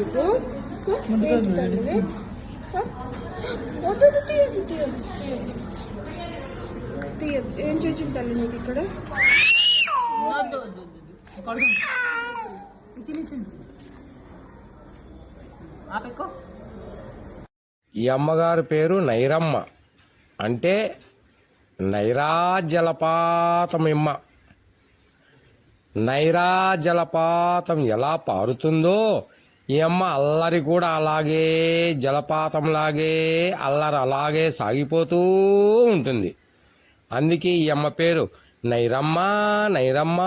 నీకు వద్దు తీయదు తీయదు తీయదు. ఏం చేసి తల్లి నీకు ఇక్కడ ఈ అమ్మగారి పేరు నైరమ్మ, అంటే నైరా జలపాతం ఇమ్మ. నైరా జలపాతం ఎలా పారుతుందో ఈ అమ్మ అల్లరి కూడా అలాగే జలపాతంలాగే అల్లరి అలాగే సాగిపోతూ ఉంటుంది. అందుకే ఈ అమ్మ పేరు నైరమ్మ నైరమ్మ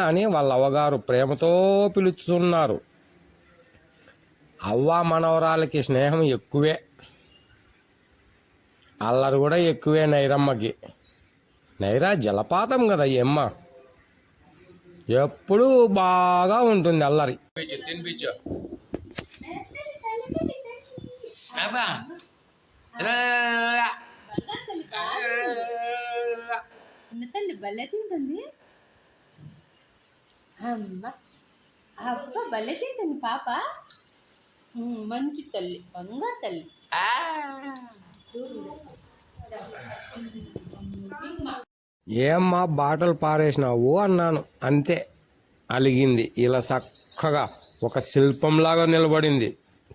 అని వాళ్ళ అవ్వగారు ప్రేమతో పిలుస్తున్నారు. అవ్వ మనవరాలకి స్నేహం ఎక్కువే, అల్లరి కూడా ఎక్కువే నైరమ్మకి. నైరా జలపాతం కదా ఈ అమ్మ, ఎప్పుడూ బాగా ఉంటుంది అల్లరి. తినిపించు చిన్న తల్లి భలే తింటుంది. అమ్మ అబ్బ భలే తింటుంది పాప. మంచి తల్లి, బంగారు తల్లి. ఏమ్మా బాటలు పారేసినావు అన్నాను, అంతే అలిగింది. ఇలా చక్కగా ఒక శిల్పంలాగా నిలబడింది.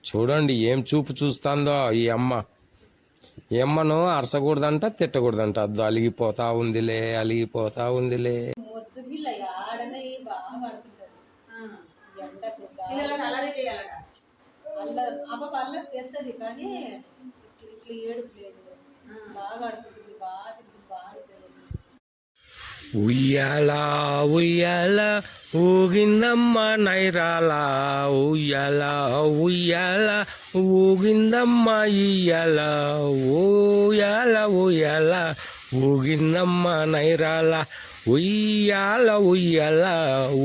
చూడండి ఏం చూపు చూస్తుందో ఈ అమ్మ. ఈ అమ్మను అరసకూడదంట, తిట్టకూడదంట. అద్దు అలిగిపోతా ఉందిలే, అలిగిపోతా ఉందిలే. అల్లరి చేస్తుంది కానీ ఇట్లా ఏడుచలేదు. బాగా ఆడుకుంటుంది, బాగా తింటుంది, బాగా. ఉయ్యాల ఉయ్యాల ఊగిందమ్మ నైరాల, ఉయ్యాల ఉయ్యాల ఊగిందమ్మ ఇయ్యాల, ఊయాల ఉయ్యాల ఊగిందమ్మ నైరాల, ఉయ్యాల ఉయ్యాల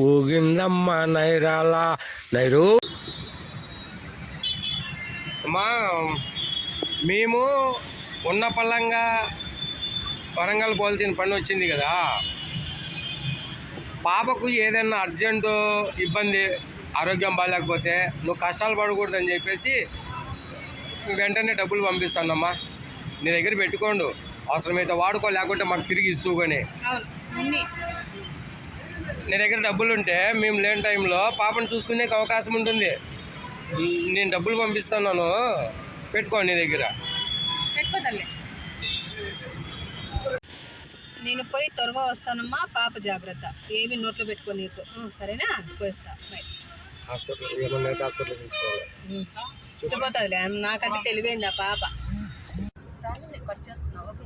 ఊగిందమ్మ నైరాల. నైరు అమ్మా, మేము ఉన్న పళ్ళంగా వరంగల్ పోల్చిన పని వచ్చింది కదా. పాపకు ఏదైనా అర్జెంటు ఇబ్బంది, ఆరోగ్యం బాగాలేకపోతే నువ్వు కష్టాలు పడకూడదని చెప్పేసి వెంటనే డబ్బులు పంపిస్తానమ్మా. నీ దగ్గర పెట్టుకోండు, అవసరమైతే వాడుకో, లేకుంటే మాకు తిరిగి ఇస్తూ. కానీ నీ దగ్గర డబ్బులు ఉంటే మేము లేని టైంలో పాపను చూసుకునే అవకాశం ఉంటుంది. నేను డబ్బులు పంపిస్తున్నాను, పెట్టుకోండి నీ దగ్గర. పెట్టుకోదల్లే, నేను పోయి త్వరగా వస్తానమ్మా. పాప జాగ్రత్త, ఏమి నోట్లో పెట్టుకో నీకు, సరేనా? పోయిస్తా. చెప్పబోతుందిలే, నాకంటే తెలివైంది ఆ పాప. నేను కట్ చేసుకున్నా. ఓకే,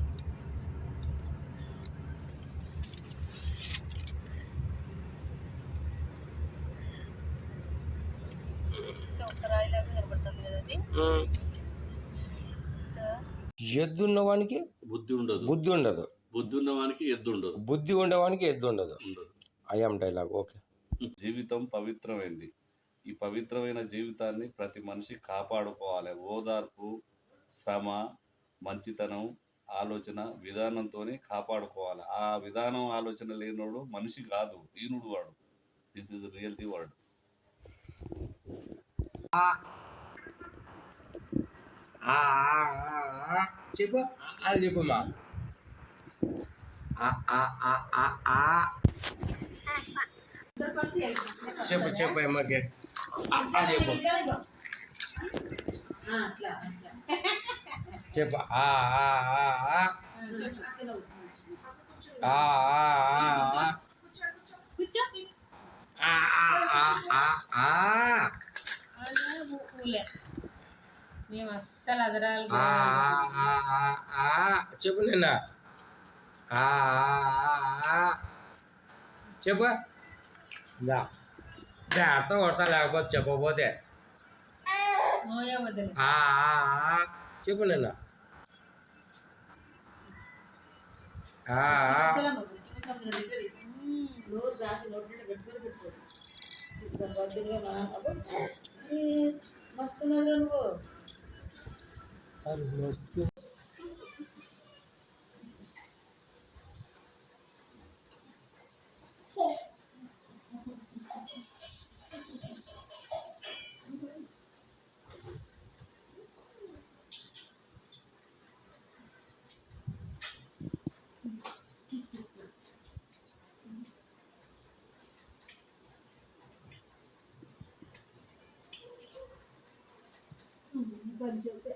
రాయిలాగా కనబడుతుంది కదా అది. ఎద్దున్నవానికి బుద్ధి ఉండదు, బుద్ధి ఉండదు. బుద్ధి ఉన్నవానికి ఎద్దు ఉండదు, బుద్ధి ఉండేవానికి ఎద్దు ఉండదు. అయ్యాం డైలాగ్. ఓకే. జీవితం పవిత్రమైంది. ఈ పవిత్రమైన జీవితాన్ని ప్రతి మనిషి కాపాడుకోవాలి. ఓదార్పు, శ్రమ, మంచితనం, ఆలోచన విధానంతోనే కాపాడుకోవాలి. ఆ విధానం ఆలోచన లేనోడు మనిషి కాదు, ఈనుడు వాడు. This is real the word. చెప్పు, అది చెప్పు మా. చెప్పు చెప్పు అమ్మకి చెప్పు చెప్పు. మేము అస్సలు అదరాలి. చెప్పు నిన్న చెప్పు. అర్థం కొడతా, లేకపోతే చెప్పకపోతే. చెప్పు నిన్న మస్తు గజ్జతే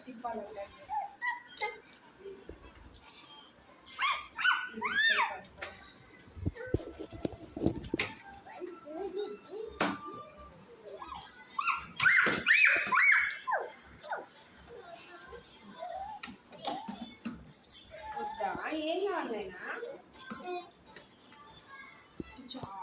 తిప్పాలంటే వద్దా ఏం కావాలైనా చాలా